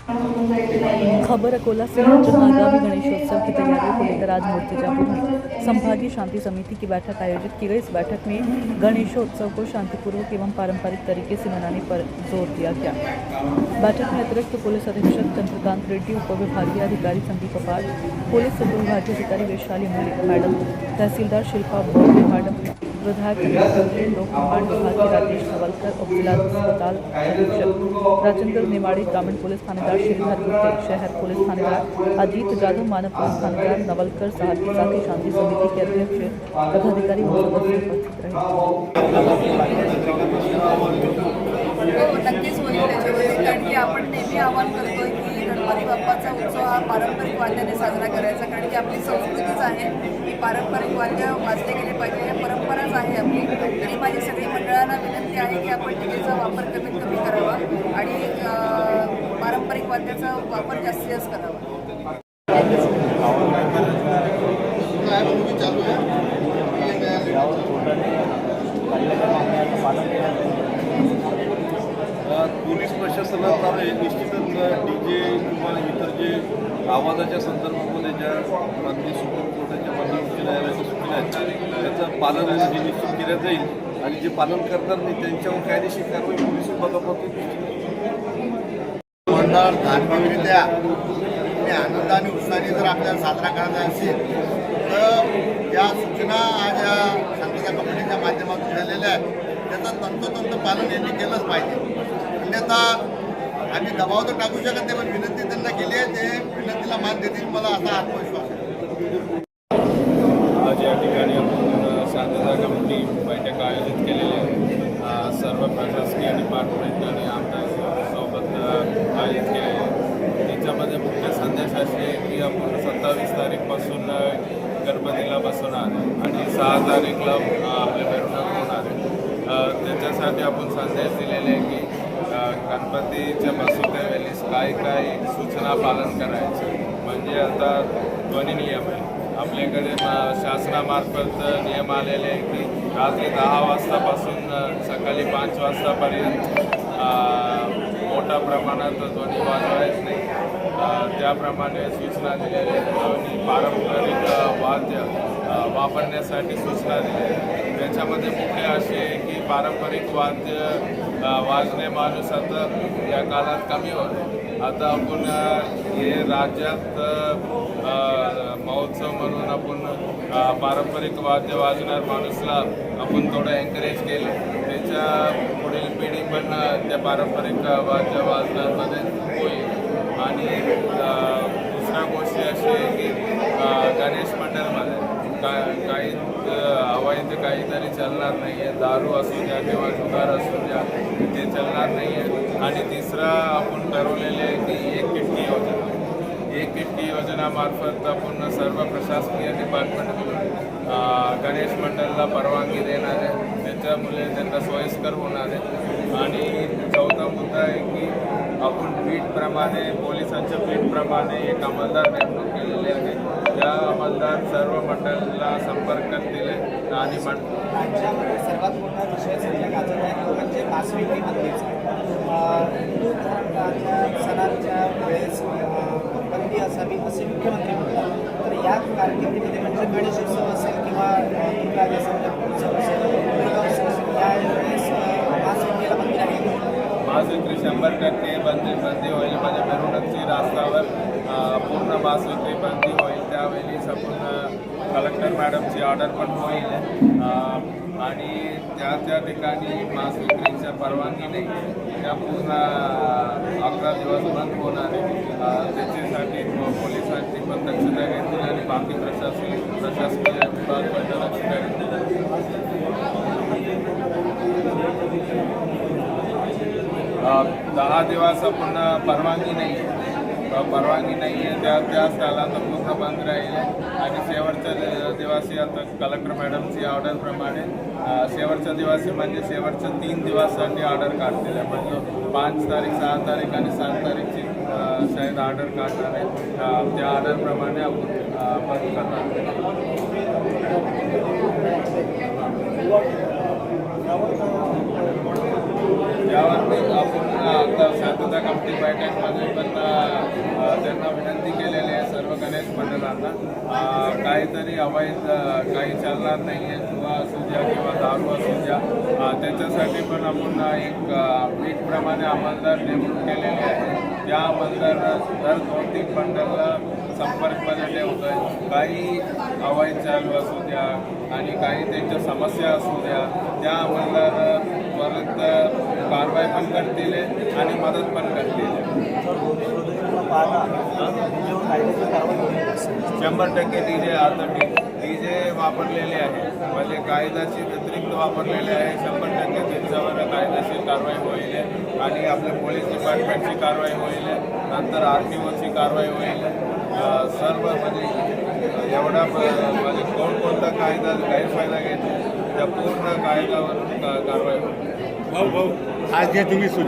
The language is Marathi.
खबर अकोला से है, जहां आगामी गणेशोत्सव की तैयारियों को लेकर आज मूर्तिजापुर संभागीय शांति समिति की बैठक आयोजित की गई। इस बैठक में गणेशोत्सव को शांतिपूर्वक एवं पारंपरिक तरीके से मनाने पर जोर दिया गया। बैठक में अतिरिक्त पुलिस अधीक्षक चंद्रकांत रेड्डी, उप विभागीय अधिकारी संदीप अपार, पुलिस उप विभागीय अधिकारी वैशाली मलिक मैडम, तहसीलदार शिल्पा बोर्डे मैडम, विधायक लोक निर्माण विभाग के राजेश नवलकर, उप जिला अस्पताल अधीक्षक राजेंद्र नेमाड़ी, ग्रामीण पुलिस थानेदार श्रीधर गुप्ते, शहर पुलिस थानेदार अजीत जादव, मानव पुलिस थानेदार नवलकर साहब के साथ ही शांति समिति के अध्यक्ष पदाधिकारी व सदस्य उपस्थित नक्कीच होईल त्याच्यामध्ये, कारण की आपण नेहमी आवाहन करतोय की गणपती बाप्पाचा उत्सव हा पारंपरिक वाद्याने साजरा करायचा, कारण की आपली संस्कृतीच आहे की पारंपरिक वाद्य वाजले गेले पाहिजे, या परंपराच आहे आपली. तरी माझी सगळी मंडळांना विनंती आहे की आपण डीजेचा वापर कमीत कमी करावा आणि पारंपरिक वाद्याचा वापर जास्तीत जास्त करावा. पोलीस प्रशासनाचा निश्चितच डीजे किंवा इतर जे आवाजाच्या संदर्भामध्ये ज्या माननीय सुप्रीम कोर्टाच्या माननीय उच्च न्यायालयाच्या सूचना आहेत त्याचं पालन हे निश्चित केलं जाईल आणि जे पालन करणार नाही त्यांच्यावर कायदेशीर कारवाई पोलीस विभागापासून मंडळ धार्मिकरित्या आणि आनंद आणि उत्साहाने जर आपल्याला साजरा करायचा असेल तर या सूचना आज या शांतता कमिटीच्या माध्यमातून झालेल्या आहेत त्याचं तंतोतंत पालन यांनी केलंच पाहिजे. अन्यथा आम्ही दबाव तर टाकू शकत नाही, पण विनंती त्यांना केली आहे, ते विनंतीला मान देतील मला असा आत्मविश्वास आहे. आज या ठिकाणी आपण शांतता कमिटी बैठक आयोजित केलेली आहे. सर्व प्रशासकीय डिपार्टमेंट आणि आमच्या सोबत आयोजित केलेली आहे. त्याच्यामध्ये मुख्य संदेश असे की आपण 27 तारीखपासून गणपतीला बसवणार आणि 6 तारीखला आपल्या मिरवणूक होणार आहे. त्याच्यासाठी आपण संदेश दिलेले आहे की गणपतीच्या बसवतेवेळेस काय सूचना पालन करायचं. म्हणजे आता ध्वनी नियम आहे आपल्याकडे, शासनामार्फत नियम आलेले आहे की रात्री 10 वाजतापासून सकाळी 5 वाजतापर्यंत मोठ्या प्रमाणात ध्वनी वाजवायच नाही. त्याप्रमाणे सूचना दिलेल्या आहेत आणि पारंपरिक वाद्य वापरण्यासाठी सूचना दिलेल्या आहेत. त्याच्यामध्ये मुख्य असे आहे की पारंपरिक वाद्य वाजणे माणूस आता या काळात कमी होते. आता आपण हे राज्यात महोत्सव म्हणून आपण पारंपरिक वाद्य वाजणार माणूसला आपण थोडं एनकरेज केलं, त्याच्या पुढील पिढी पण त्या पारंपरिक वाद्य वाजण्यामध्ये होईल. आणि दुसरा गोष्ट अशी आहे की गणेश मंडळमध्ये काही अवैध काहीतरी चालणार नाही आहे. दारू असू द्या किंवा जुगार असू द्या ते चालणार नाही आहे. आणि तिसरा आपण ठरवलेले आहे की एक खिडकी योजना. एक खिडकी योजनामार्फत आपण सर्व प्रशासकीय डिपार्टमेंट गणेश मंडळाला परवानगी देणार आहे, त्याच्यामुळे त्यांना सोयीस्कर होणार आहे. आणि चौथा मुद्दा आहे की आपण पीठप्रमाणे पोलिसांच्या पीठप्रमाणे एक अंमलदार नेमणूक केलेले आहे. त्या अंमलदार सर्व मंडळाला संपर्क करतील आणि सर्वात मोठा विषय सध्या गाजत आहे म्हणजे वासविकी बंदीचा. हिंदू धर्माच्या सणांच्या वेळेस बंदी असावी असे मुख्यमंत्री म्हणतात. तर या कारकिर्दीमध्ये म्हणजे गणेशोत्सव असेल किंवा दुर्गा उत्सव असेल यावेळेस वासविकीला बंदी आहे. मांसविक्री 100% बंदी होईल. म्हणजे मिरवणुकीची रस्त्यावर पूर्ण मांसविक्री बंदी होईल. त्यावेळेस आपण कलेक्टर मॅडमची ऑर्डर पण होईल आणि त्या ठिकाणी मांसविक्रीच्या परवानगी नाही, त्या पूर्ण 11 दिवस बंद होणार आहे. त्याच्यासाठी पोलिसांची पण दक्षता घेतील आणि बाकी प्रशासकीय विभाग पण दक्षता घेतील. 10 दिवस आपण परवानगी नाही आहे त्या स्थळांना पूर्ण बंद राहील. आणि शेवटच्या दिवशी आता कलेक्टर मॅडमची ऑर्डरप्रमाणे शेवटच्या दिवशी म्हणजे शेवटच्या 3 दिवसासाठी ऑर्डर काढलेलं आहे. म्हणजे 5 तारीख 6 तारीख आणि 7 तारीखची शायद ऑर्डर काढणार आहे. त्या ऑर्डरप्रमाणे आपण बंद करणार. यावरती आपण आता शांतता कमिटी बैठकमध्ये पण त्यांना विनंती केलेली आहे सर्व गणेश मंडळांना काहीतरी अवैध काही चालणार नाही आहे, जुवा असू द्या किंवा दारू असू द्या, त्याच्यासाठी पण आपण एक वीटप्रमाणे अंमलदार नेमणूक केलेली आहे. त्या अंमलदार दर 2-3 मंडळाला संपर्कमध्ये ठेवतो आहे. काही अवैध चालू असू द्या आणि काही त्यांच्या समस्या असू द्या, त्या अंमलदार त्वरित कारवाई पण करतील आणि मदत पण करतील. 100% डीजे आता डीजे वापरलेले आहे, म्हणजे कायद्याची व्यतिरिक्त वापरलेले आहे. 100% त्यांच्यावर कायदेशीर कारवाई होईल आणि आपल्या पोलीस डिपार्टमेंटची कारवाई होईल, नंतर RTOची कारवाई होईल. सर्व म्हणजे एवढा म्हणजे कोणकोणता कायदा गैरफायदा घेतो त्या पूर्ण कायद्यावरून कारवाई होईल. भाऊ आज जे तुम्ही सूचना